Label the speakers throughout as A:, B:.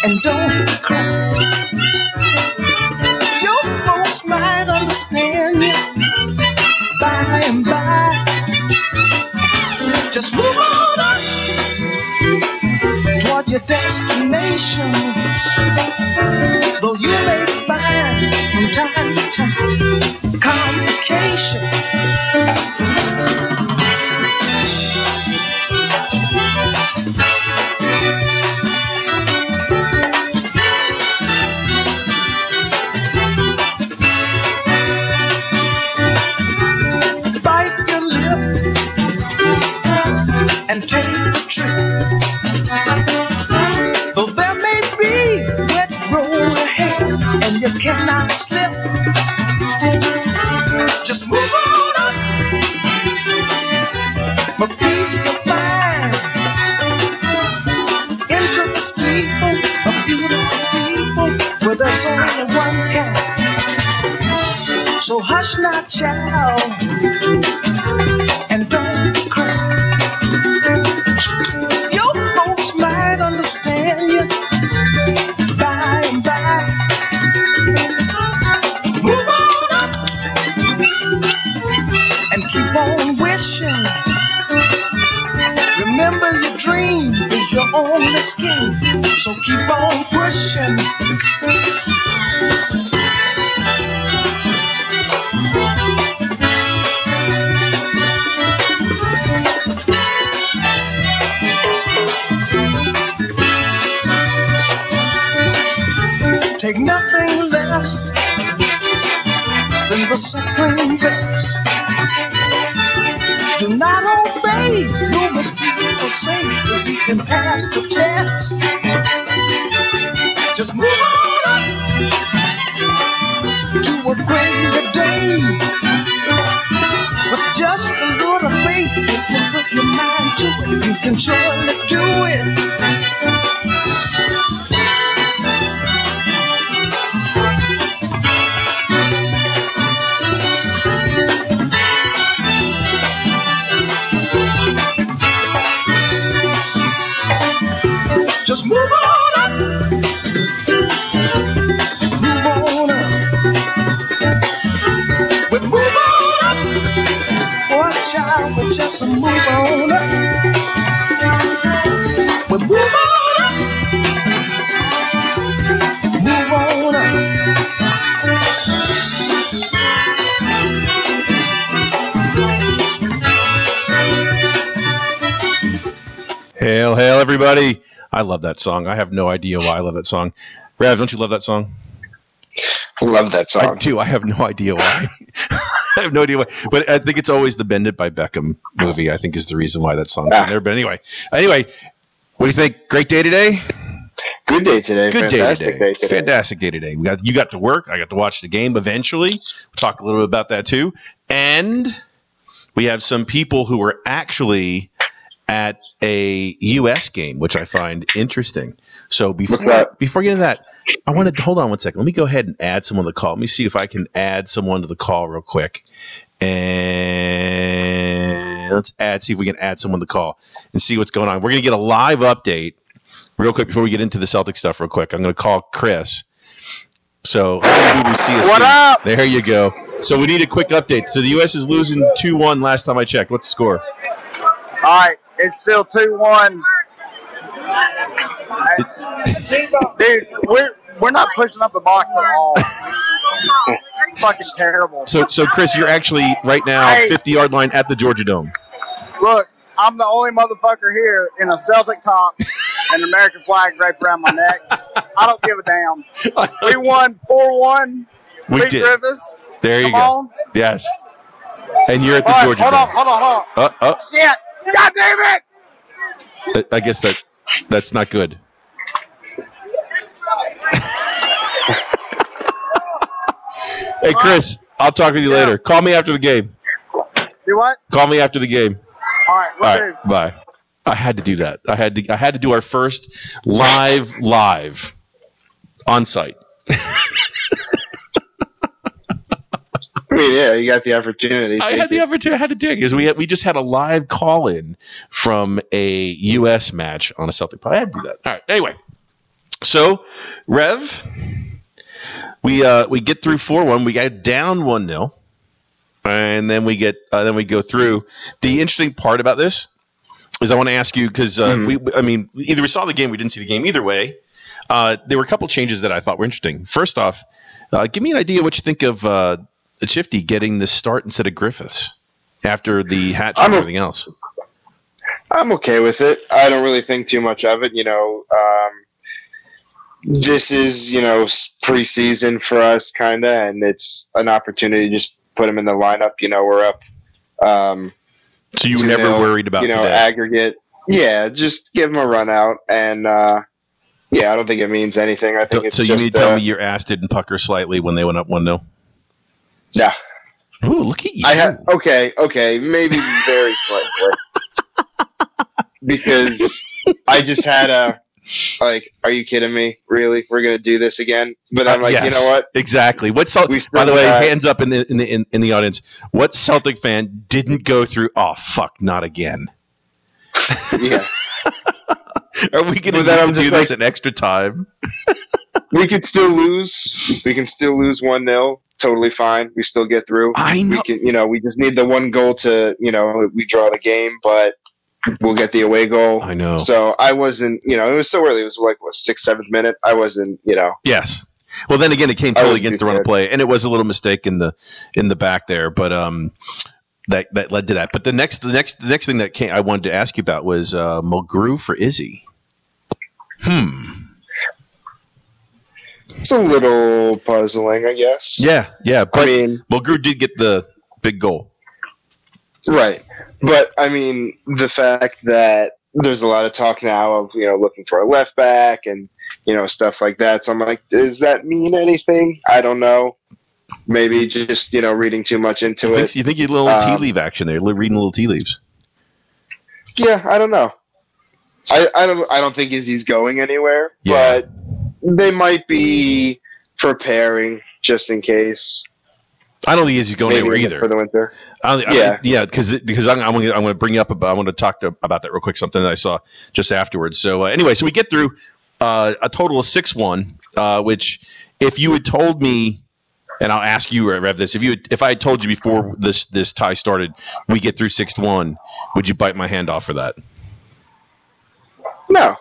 A: and don't cry. Your folks might understand you by and by. Just move on up toward your destination. Though you may find from time to time complication. Bite your lip and take the trip. Though there may be wet road ahead and you cannot slip, just move on up. My peace will find into the steeple of beautiful people where there's only one kind. So hush not, child, and don't cry. Your folks might understand you by and by. Move on up and keep on wishing. Remember your dream is your only scheme, so keep on pushing. Take nothing less than the supreme best. Do not obey numerous people say that we can pass the test. Just move on up to a greater day. With just a little faith, if you put your mind to it, you can surely do it. Just move on up. Move on up. We move on up. Boy, child, we just move on up. We move on up. Move on up.
B: Hail, hail, everybody. I love that song. I have no idea why I love that song. Rav, don't you love that song?
C: I love that song.
B: I do. I have no idea why. I have no idea why. But I think it's always the Bend It by Beckham movie, I think, is the reason why that song's in there. But anyway, what do you think? Great day today?
C: Good day today.
B: Good
C: Fantastic
B: day today. Fantastic day today. You got to work. I got to watch the game eventually. We'll talk a little bit about that too. And we have some people who were actually at a U.S. game, which I find interesting. So before we get into that, I want to hold on one second. Let me go ahead and add someone to the call. Let me see if I can add someone to the call real quick. And let's see if we can add someone to the call and see what's going on. We're going to get a live update real quick before we get into the Celtic stuff real quick. I'm going to call Chris. So maybe we see us.
D: What up?
B: There you go. So we need a quick update. So the U.S. is losing 2-1 last time I checked. What's the score?
D: All right. It's still 2-1. Dude, we're not pushing up the box at all. Fucking terrible.
B: So Chris, you're actually right now 50-yard line at the Georgia Dome.
D: Look, I'm the only motherfucker here in a Celtic top and an American flag draped around my neck. I don't give a damn. We won 4-1.
B: We
D: Pete
B: did.
D: Rivers.
B: There you
D: Come
B: go.
D: on.
B: Yes. And you're at the
D: All right,
B: Georgia Dome.
D: Hold on. Shit. God damn it.
B: I guess that's not good. Hey, Chris, I'll talk with you later. Call me after the game.
D: Do what?
B: Call me after the game.
D: All right,
B: All right, bye. I had to do that. I had to do our first live on site.
C: I mean, yeah, you got the opportunity.
B: I had the opportunity. I had to dig because we just had a live call in from a U.S. match on a Celtic pod. I had to do that. All right. Anyway, So, Rev, we get through 4-1. We got down 1-0, and then we go through. The interesting part about this is I want to ask you because either we saw the game, we didn't see the game. Either way, there were a couple changes that I thought were interesting. First off, give me an idea what you think of Shifty getting the start instead of Griffiths after the hat trick and everything else.
C: I'm okay with it. I don't really think too much of it. This is, preseason for us, kind of, and it's an opportunity to just put him in the lineup. We're up.
B: So you were never worried about today?
C: Aggregate. Yeah, just give him a run out, and I don't think it means anything. I think it's
B: so. You need to tell me your ass didn't pucker slightly when they went up 1-0.
C: Yeah.
B: Ooh, look at you.
C: Okay, maybe very slightly. Because I just had are you kidding me? Really? We're gonna do this again? But I'm like,
B: yes,
C: you know what?
B: Exactly. By the way, hands up in the audience. What Celtic fan didn't go through? Oh fuck, not again.
C: Yeah.
B: Are we gonna do this in extra time?
C: We could still lose. We can still lose 1-0. Totally fine. We still get through.
B: I know.
C: We can, we just need the one goal to, we draw the game, but we'll get the away goal.
B: I know.
C: So I wasn't, it was so early. It was like, 6th, 7th minute. I wasn't,
B: Yes. Well, then again, it came totally against the run of play, and it was a little mistake in the back there, but that led to that. But the next thing that I wanted to ask you about was Mulgrew for Izzy.
C: It's a little puzzling, I guess.
B: Yeah, but Mulgrew did get the big goal.
C: Right. But, the fact that there's a lot of talk now of, looking for a left back and, stuff like that. So I'm like, does that mean anything? I don't know. Maybe just, reading too much into it.
B: You think you had a little tea leaf action there, reading little tea leaves?
C: Yeah, I don't know. I don't think Izzy's going anywhere, but they might be preparing just in case.
B: I don't think Izzy's going anywhere either
C: for the winter.
B: Because I'm going to bring up about. I want to talk about that real quick. Something that I saw just afterwards. So anyway, so we get through a total of 6-1. Which, if you had told me, and I'll ask you, Rev, this: if I had told you before this tie started, we get through 6-1, would you bite my hand off for that?
C: No.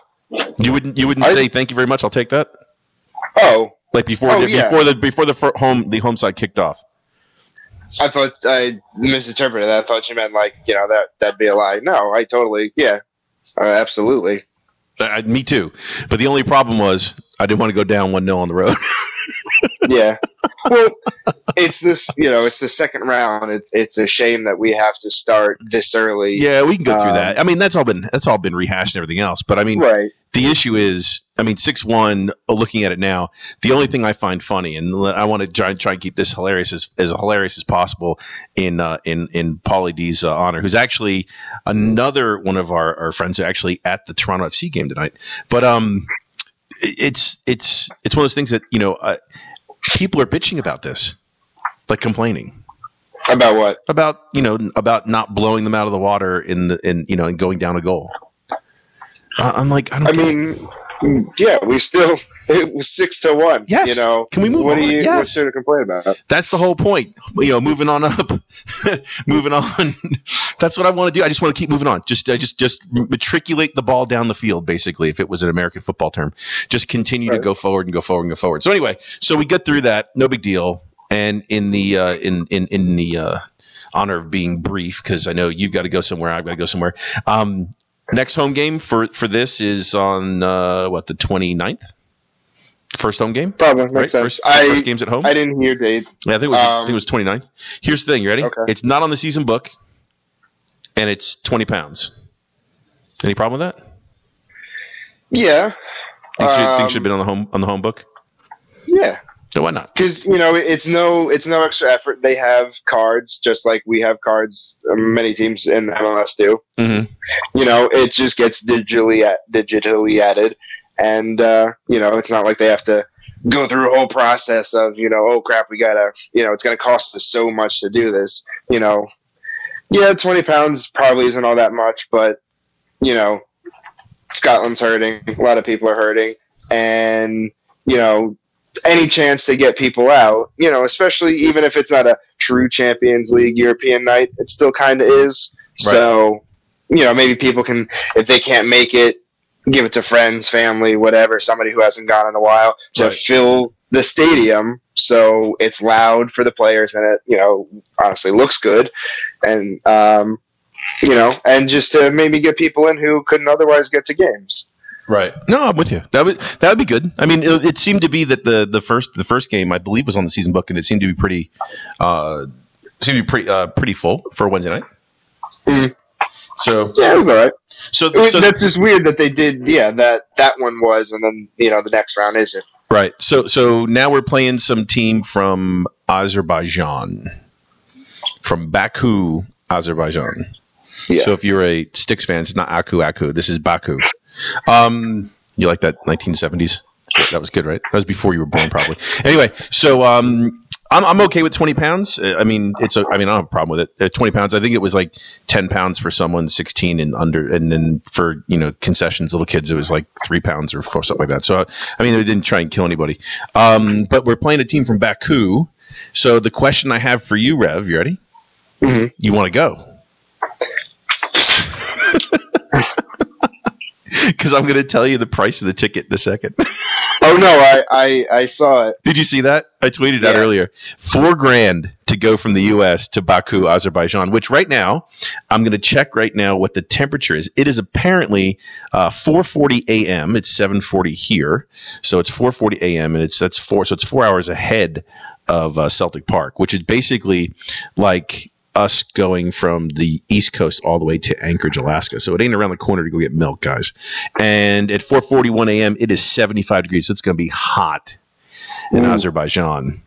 B: You wouldn't say thank you very much. I'll take that.
C: Oh.
B: Like before the home side kicked off.
C: I thought I misinterpreted that. I thought you meant that'd be a lie. No, I totally, absolutely.
B: Me too. But the only problem was I didn't want to go down 1-0 on the road.
C: Yeah. Well, it's this, it's the second round. It's a shame that we have to start this early.
B: Yeah, we can go through that. That's all been rehashed and everything else. But right. The issue is, 6-1. Looking at it now, the only thing I find funny, and I want to try and keep this hilarious as hilarious as possible in Paulie D's honor, who's actually another one of our friends who are actually at the Toronto FC game tonight. But it's one of those things that people are bitching about this, like complaining
C: about what?
B: About not blowing them out of the water and going down a goal. I'm like,
C: yeah, it was 6-1.
B: Yes. Can we move on?
C: What's there to complain about?
B: That's the whole point. Moving on up, moving on. That's what I want to do. I just want to keep moving on. Just matriculate the ball down the field, basically, if it was an American football term. Just continue to go forward and go forward and go forward. So anyway, we get through that. No big deal. And in the honor of being brief, because I know you've got to go somewhere, I've got to go somewhere. Next home game for this is on the 29th? First home game?
C: Probably.
B: Right? First game's at home?
C: I didn't hear date.
B: Yeah, I think it was 29th. Here's the thing. You ready?
C: Okay.
B: It's not on the season book, and it's £20. Any problem with that?
C: Yeah.
B: Think it should have been on the home book?
C: Yeah.
B: So why not?
C: Because it's no extra effort. They have cards, just like we have cards. Many teams in MLS do.
B: Mm-hmm.
C: It just gets digitally added, and it's not like they have to go through a whole process of oh crap, we gotta it's gonna cost us so much to do this. £20 probably isn't all that much, but Scotland's hurting. A lot of people are hurting. and, any chance to get people out, especially even if it's not a true Champions League European night, it still kind of is. Right. So, maybe people can, if they can't make it, give it to friends, family, whatever, somebody who hasn't gone in a while, to fill the stadium so it's loud for the players and it, honestly looks good. And, and just to maybe get people in who couldn't otherwise get to games.
B: Right. No, I'm with you. That would be good. I mean, it seemed to be that the first game, I believe, was on the season book, and it seemed to be pretty full for Wednesday night.
C: Mm-hmm.
B: So
C: yeah, it was all right.
B: So
C: that's just weird that they did. Yeah, that one was, and then the next round isn't.
B: Right. So now we're playing some team from Azerbaijan, from Baku, Azerbaijan. Yeah. So if you're a Sticks fan, it's not Aku. This is Baku. You like that 1970s? That was good, right? That was before you were born, probably. Anyway, so I'm okay with 20 pounds. I mean, I don't have a problem with it. 20 pounds. I think it was like 10 pounds for someone 16 and under, and then for concessions, little kids, it was like 3 pounds or something like that. So I mean, they didn't try and kill anybody. But we're playing a team from Baku. So the question I have for you, Rev, you ready?
C: Mm-hmm.
B: You want to go? Because I'm going to tell you the price of the ticket in a second.
C: Oh no, I saw it.
B: Did you see that? I tweeted out earlier. $4,000 to go from the U.S. to Baku, Azerbaijan. Which right now, I'm going to check right now what the temperature is. It is apparently 4:40 a.m. It's 7:40 here, so it's 4:40 a.m. and it's 4 hours ahead of Celtic Park, which is basically like us going from the East Coast all the way to Anchorage, Alaska. So it ain't around the corner to go get milk, guys. And at 4:41 a.m., it is 75 degrees. So it's going to be hot in Azerbaijan,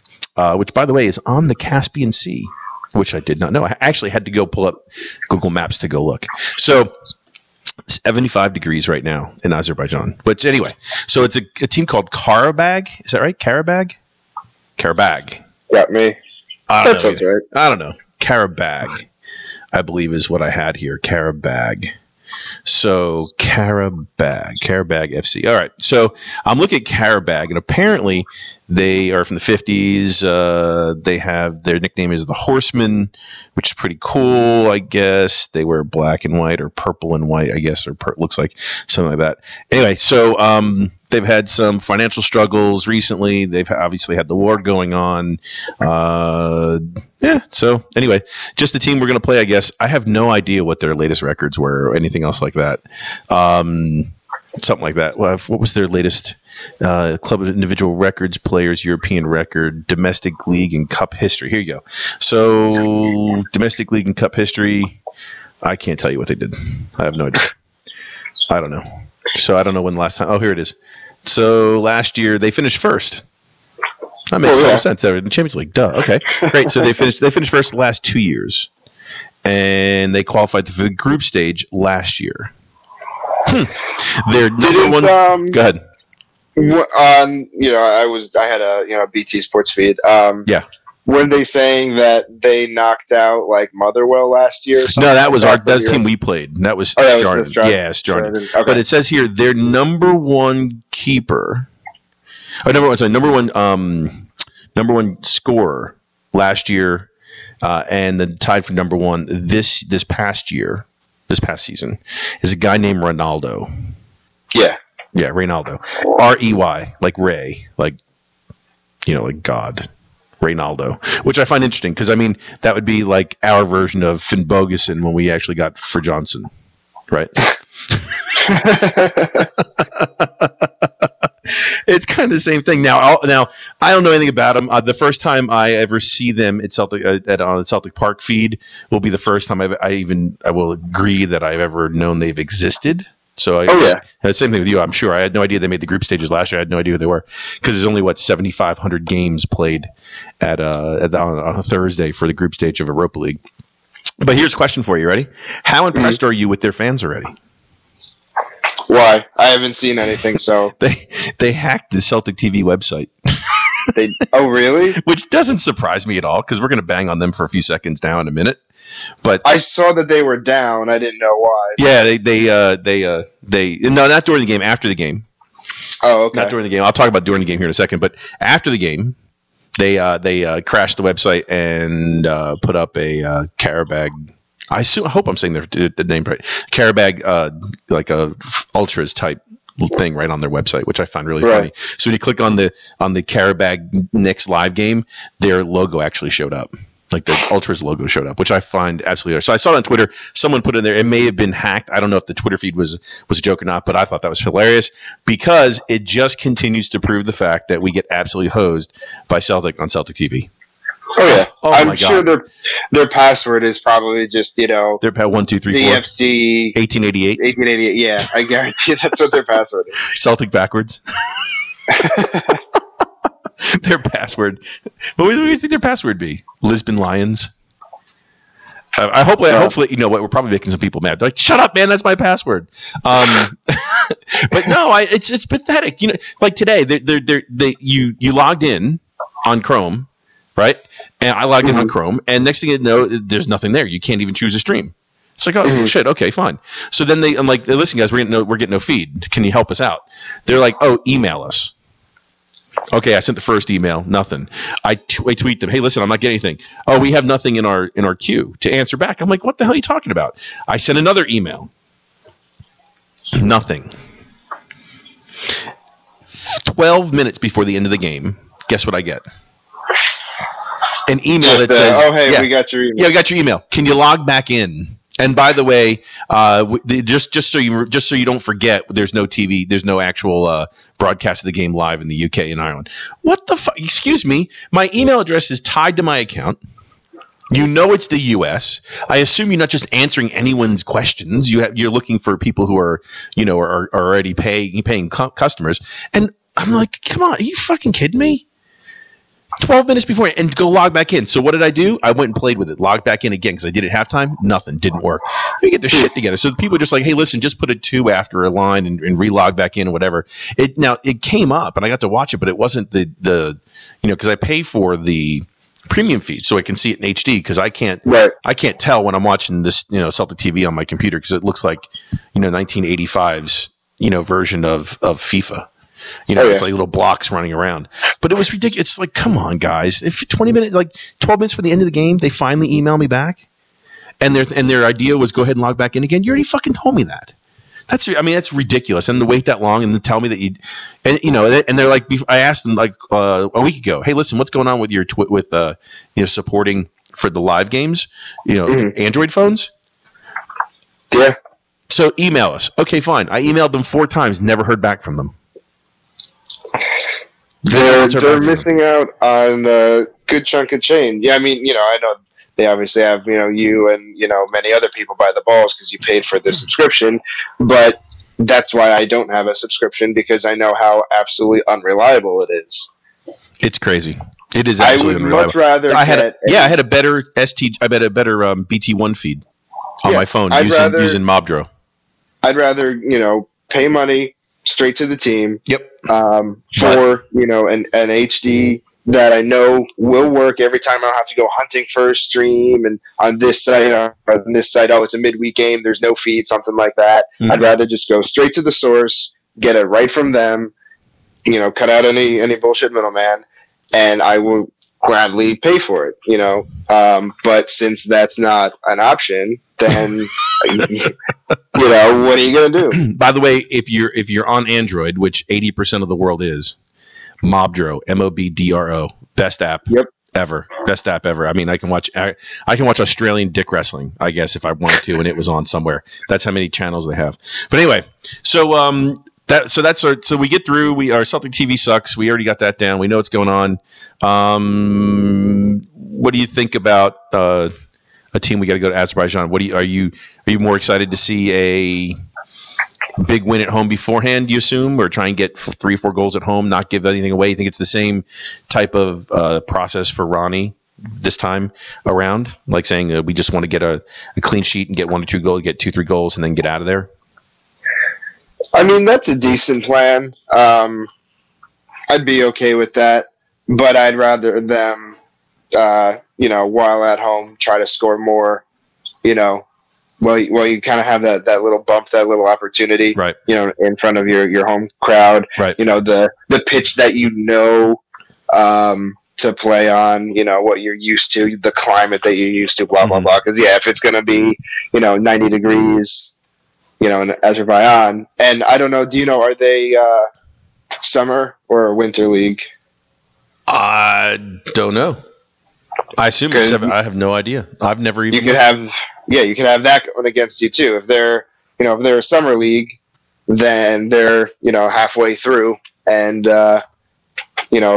B: which, by the way, is on the Caspian Sea, which I did not know. I actually had to go pull up Google Maps to go look. So 75 degrees right now in Azerbaijan. But anyway, so it's a team called Karabag. Is that right? Karabag?
C: Got me. That sounds right.
B: I don't know. Karabag, I believe, is what I had here. Karabag. So Karabag FC. All right. So I'm looking at Karabag, and apparently they are from the 50s. They have their nickname is the Horsemen, which is pretty cool, I guess. They wear black and white or purple and white, I guess, or looks like something like that. Anyway, so they've had some financial struggles recently. They've obviously had the war going on. So anyway, just the team we're going to play, I guess. I have no idea what their latest records were or anything else like that. Something like that. What was their latest club of individual records, players, European record, domestic league and cup history? Here you go. So domestic league and cup history, I can't tell you what they did. I have no idea. I don't know. So I don't know when the last time. Oh, here it is. So last year they finished first. That makes total sense. The Champions League, duh. Okay, great. So they finished first the last 2 years, and they qualified for the group stage last year. Their number one. Go ahead.
C: I had a BT Sports feed.
B: Yeah.
C: Were they saying that they knocked out like Motherwell last year? Or
B: no, that was that's the team we played. That was Stjarnan. Yeah, Stjarnan. Okay. But it says here their number one keeper. Oh, number one scorer last year, and then tied for number one this past season is a guy named Ronaldo.
C: Yeah,
B: Reynaldo. R-E-Y, like Ray, like God. Reynaldo, which I find interesting because, I mean, that would be like our version of Finn Bogason when we actually got for Johnson, right? It's kind of the same thing. Now I don't know anything about them. The first time I ever see them at Celtic on the Celtic Park feed will be the first time I will agree that I've ever known they've existed. So same thing with you. I'm sure I had no idea they made the group stages last year. I had no idea who they were because there's only 7,500 games played on a Thursday for the group stage of Europa League. But here's a question for you. Ready? How impressed are you with their fans already?
C: Why? I haven't seen anything. So
B: they hacked the Celtic TV website.
C: Oh, really?
B: Which doesn't surprise me at all because we're going to bang on them for a few seconds now in a minute. But
C: I saw that they were down. I didn't know why.
B: Yeah, they no, not during the game, after the game.
C: Oh, okay.
B: Not during the game. I'll talk about during the game here in a second. But after the game, they crashed the website and put up a Carabag. I hope I'm saying the name right. Carabag, like a ultras type thing right on their website, which I find really funny. So when you click on the Carabag next live game, their logo actually showed up. Like the Ultras logo showed up, which I find absolutely. So I saw it on Twitter. Someone put in there. It may have been hacked. I don't know if the Twitter feed was a joke or not, but I thought that was hilarious because it just continues to prove the fact that we get absolutely hosed by Celtic on Celtic TV.
C: Oh yeah,
B: I'm
C: sure their password is probably just
B: their 1 2 3 4
C: DFC
B: 1888.
C: 1888. Yeah, I guarantee that's what their password is.
B: Celtic backwards. Their password. What do you think their password be? Lisbon Lions. Hopefully, you know what? We're probably making some people mad. They're like, shut up, man. That's my password. But no, it's pathetic. You know, like today, you logged in on Chrome, right? And I logged in on Chrome, and next thing you know, there's nothing there. You can't even choose a stream. It's like, oh shit, okay, fine. So then I'm like, listen, guys, we're getting no feed. Can you help us out? They're like, oh, email us. Okay, I sent the first email, nothing. I tweet them, hey, listen, I'm not getting anything. Oh, we have nothing in our queue to answer back. I'm like, what the hell are you talking about? I sent another email. Nothing. 12 minutes before the end of the game, guess what I get? An email that says,
C: oh, hey, we got your email.
B: Yeah, we got your email. Can you log back in? And by the way, just so you don't forget, there's no TV, there's no actual broadcast of the game live in the UK and Ireland. What the fuck? Excuse me, my email address is tied to my account. You know it's the US. I assume you're not just answering anyone's questions. You're looking for people who are already paying customers. And I'm like, come on, are you fucking kidding me? 12 minutes before and go log back in. So what did I do? I went and played with it. Logged back in again because I did it halftime. Nothing. Didn't work. We get their shit together. So the people are just like, hey, listen, just put a 2 after a line and re-log back in or whatever. It came up and I got to watch it, but it wasn't because I pay for the premium feed so I can see it in HD because I can't tell when I'm watching this Celtic TV on my computer because it looks like 1985's version of FIFA. It's like little blocks running around. But it was ridiculous. It's like, come on, guys. If 12minutes for the end of the game, they finally email me back, and their idea was go ahead and log back in again. You already fucking told me that. That's ridiculous. And to wait that long and to tell me that and they're like, I asked them like a week ago, hey, listen, what's going on with your supporting for the live games, Android phones?
C: Yeah.
B: So email us. Okay, fine. I emailed them 4 times, never heard back from them.
C: They're missing out on a good chunk of change. Yeah, I mean, I know they obviously have, you and, many other people by the balls because you paid for the subscription, but that's why I don't have a subscription because I know how absolutely unreliable it is.
B: It's crazy. It is absolutely unreliable.
C: I would much rather
B: I had a better BT1 feed on my phone using Mobdro.
C: I'd rather, pay money straight to the team.
B: Yep.
C: For an HD that I know will work every time. I don't have to go hunting for a stream and on this site, oh, it's a midweek game. There's no feed, something like that. Mm-hmm. I'd rather just go straight to the source, get it right from them. Cut out any bullshit middleman, and I will gladly pay for it. But since that's not an option, then what are you gonna do?
B: By the way, if you're on Android, which 80% of the world is, Mobdro, Mobdro, best app ever, best app ever. I mean, I can watch Australian dick wrestling, I guess, if I wanted to, and it was on somewhere. That's how many channels they have. But anyway, so we get through. Our Celtic TV sucks. We already got that down. We know what's going on. What do you think about a team we got to go to Azerbaijan? Are you more excited to see a big win at home beforehand, you assume, or try and get 3 or 4 goals at home, not give anything away? You think it's the same type of process for Ronnie this time around, like saying we just want to get a clean sheet and get 1 or 2 goals, get 2-3 goals, and then get out of there?
C: I mean, that's a decent plan. I'd be okay with that, but I'd rather them, while at home, try to score more, you kind of have that little bump, that little opportunity,
B: right?
C: In front of your home crowd,
B: right?
C: The pitch that to play on, what you're used to, the climate that you're used to, blah blah blah. Because if it's gonna be 90 degrees, in Azerbaijan, and I don't know, are they summer or winter league?
B: I don't know. I assume it's I have no idea. I've never even.
C: You could have that going against you too. If they're a summer league, then they're halfway through and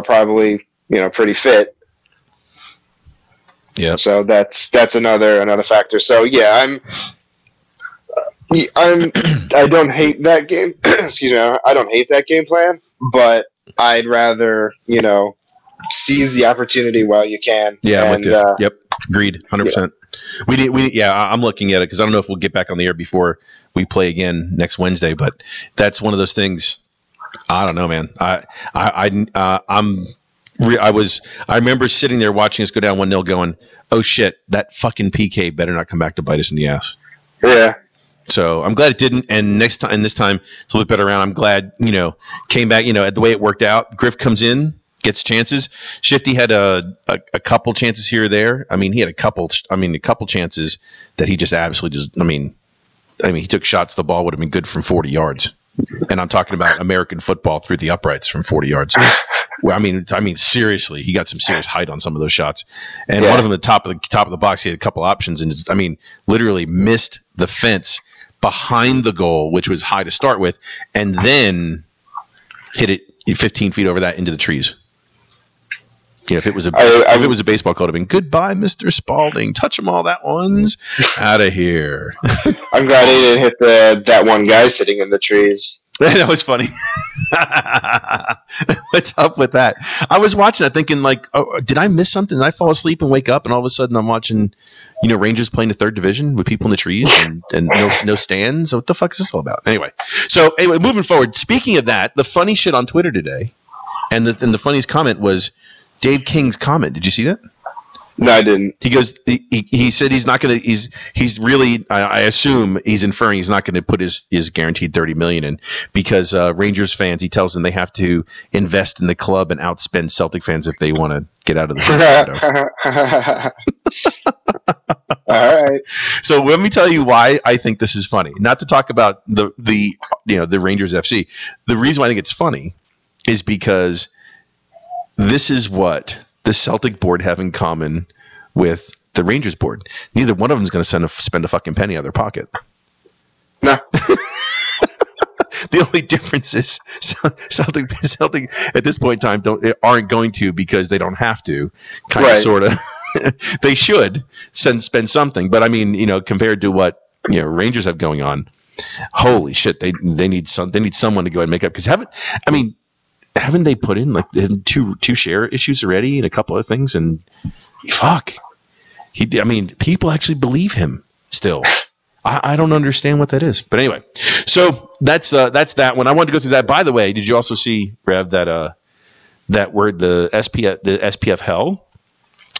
C: probably pretty fit.
B: Yeah.
C: So that's another factor. So yeah, I don't hate that game. Excuse me. I don't hate that game plan, but I'd rather seize the opportunity while you can.
B: Yeah, I'm with you. Yep, agreed, 100%. I'm looking at it because I don't know if we'll get back on the air before we play again next Wednesday, but that's one of those things. I don't know, man. I remember sitting there watching us go down 1-0 going, oh shit, that fucking PK better not come back to bite us in the ass.
C: Yeah.
B: So I'm glad it didn't. And this time it's a little bit better around. I'm glad, came back, at the way it worked out. Griff comes in, gets chances. Shifty had a couple chances here or there. I mean, he had a couple chances that he just absolutely he took shots. The ball would have been good from 40 yards. And I'm talking about American football through the uprights from 40 yards. Well, I mean, seriously, he got some serious height on some of those shots. And one of them, at the top of the box, he had a couple options and literally missed the fence behind the goal, which was high to start with, and then hit it 15 feet over that into the trees. If it was a baseball call, it would have been goodbye, Mr. Spalding. Touch them all, that one's out of here.
C: I'm glad he didn't hit that one guy sitting in the trees.
B: That was funny. What's up with that? I was watching that thinking did I miss something? Did I fall asleep and wake up and all of a sudden I'm watching, Rangers playing the third division with people in the trees and no stands? What the fuck is this all about? Anyway, moving forward, speaking of that, the funny shit on Twitter today and the funniest comment was Dave King's comment. Did you see that?
C: No, I didn't.
B: He goes. He said he's not going to. He's really. I assume he's inferring he's not going to put his guaranteed $30 million in because Rangers fans. He tells them they have to invest in the club and outspend Celtic fans if they want to get out of the.
C: All right.
B: So let me tell you why I think this is funny. Not to talk about the Rangers FC. The reason why I think it's funny is because this is what the Celtic board have in common with the Rangers board. Neither one of them is going to spend a fucking penny out of their pocket.
C: No.
B: The only difference is Celtic at this point in time aren't going to because they don't have to. Kind of, sort of. They should spend something, but I mean, compared to what Rangers have going on, holy shit, they need someone to go ahead and make up because haven't they put in two share issues already and a couple of things and fuck, people actually believe him still. I don't understand what that is, but anyway, so that's that one. I wanted to go through that. By the way, did you also see, Rev, that word, the SPF hell,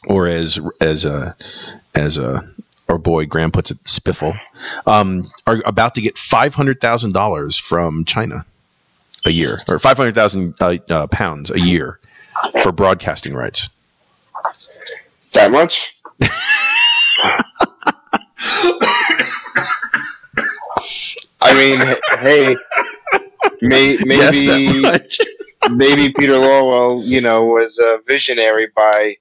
B: or as our boy Graham puts it, spiffle, are about to get $500,000 from China a year, or 500,000 pounds a year for broadcasting rights.
C: That much? I mean, hey, maybe
B: yes, that much.
C: Maybe Peter Lowell, was a visionary by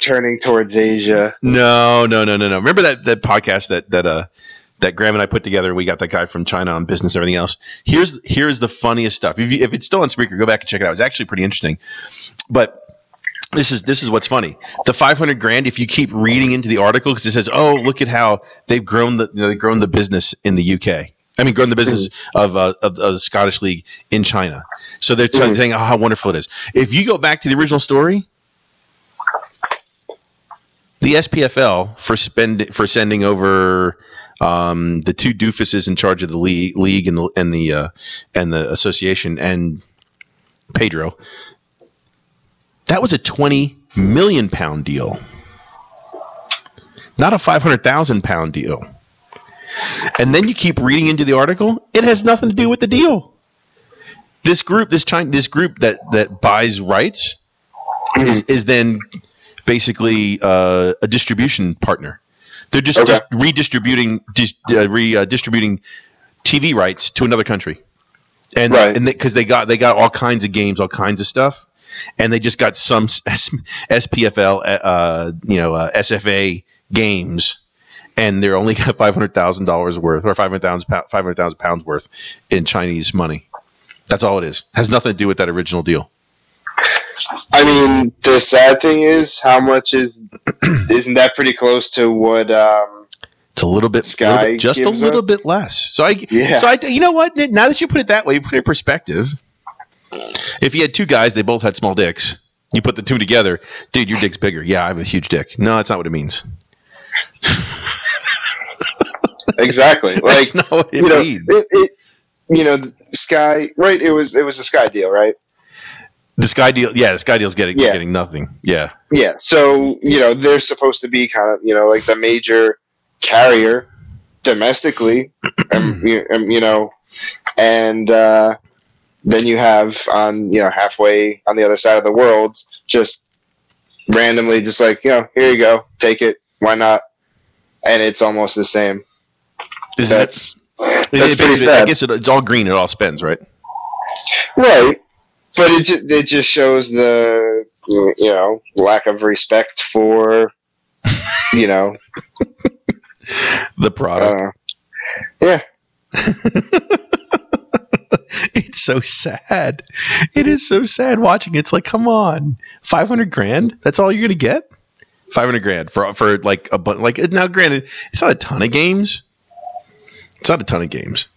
C: turning towards Asia.
B: No. Remember that podcast that Graham and I put together? We got that guy from China on business and everything else. Here's the funniest stuff. If it's still on Spreaker, go back and check it out. It's actually pretty interesting. But this is what's funny. The $500,000. If you keep reading into the article, because it says, "Oh, look at how they've grown the business in the UK." Grown the business of the Scottish League in China. So they're saying how wonderful it is. If you go back to the original story, the SPFL for sending over the two doofuses in charge of the league and the association and Pedro, that was a £20 million deal, not a £500,000 deal. And then you keep reading into the article. It has nothing to do with the deal. This group, this group that buys rights is then basically a distribution partner. They're just redistributing TV rights to another country, and because they got all kinds of games, all kinds of stuff, and they just got some SPFL, SFA games, and they're only got $500,000 worth or 500,000 pounds worth in Chinese money. That's all it is. Has nothing to do with that original deal.
C: I mean, the sad thing is, how much isn't that pretty close to what?
B: It's a little bit, just a little bit less. So you know what? Now that you put it that way, you put it in perspective. If you had two guys, they both had small dicks. You put the two together, dude, your dick's bigger. Yeah, I have a huge dick. No, that's not what it means.
C: Exactly. Like,
B: that's not what it means.
C: Sky, right? It was a Sky deal, right?
B: The Sky deal, the Sky deal's getting nothing. Yeah.
C: Yeah. So, they're supposed to be kind of, like the major carrier domestically, and then you have on, halfway on the other side of the world, just randomly, just like, here you go, take it, why not? And it's almost the same. That's pretty sad.
B: I guess it's all green, it all spends, right?
C: Right. But it just shows the, lack of respect for,
B: the product.
C: Yeah.
B: It's so sad. It is so sad watching. It's like, come on, $500,000. That's all you're gonna get. $500,000 for like a bunch. Like, now, granted, it's not a ton of games.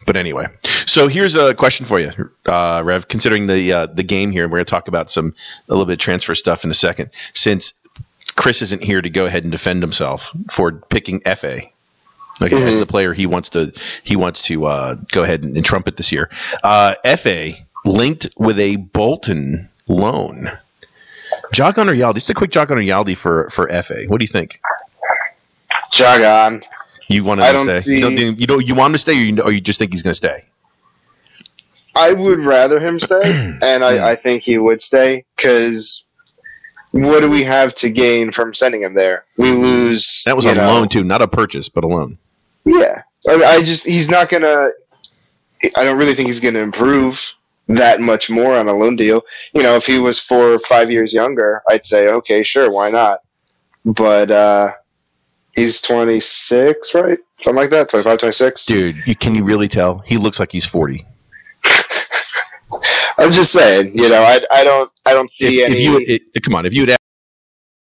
B: But anyway. So here's a question for you, Rev. Considering the game here, and we're gonna talk about a little bit of transfer stuff in a second. Since Chris isn't here to go ahead and defend himself for picking FA. Okay, as the player he wants to go ahead and trumpet this year. FA linked with a Bolton loan. Jog on or Yaldi? Just a quick jog on or Yaldi for FA. What do you think?
C: Jog on.
B: You want him to stay? You want him to stay, or you just think he's going to stay?
C: I would rather him stay, and I think he would stay, because what do we have to gain from sending him there? We lose.
B: That was a loan too, not a purchase, but a loan.
C: Yeah, he's not gonna. I don't really think he's gonna improve that much more on a loan deal. If he was 4 or 5 years younger, I'd say okay, sure, why not? But he's 26, right? Something like that, 25, 26.
B: Dude, can you really tell? He looks like he's 40.
C: I'm just saying, I don't see any.
B: Come on, if you had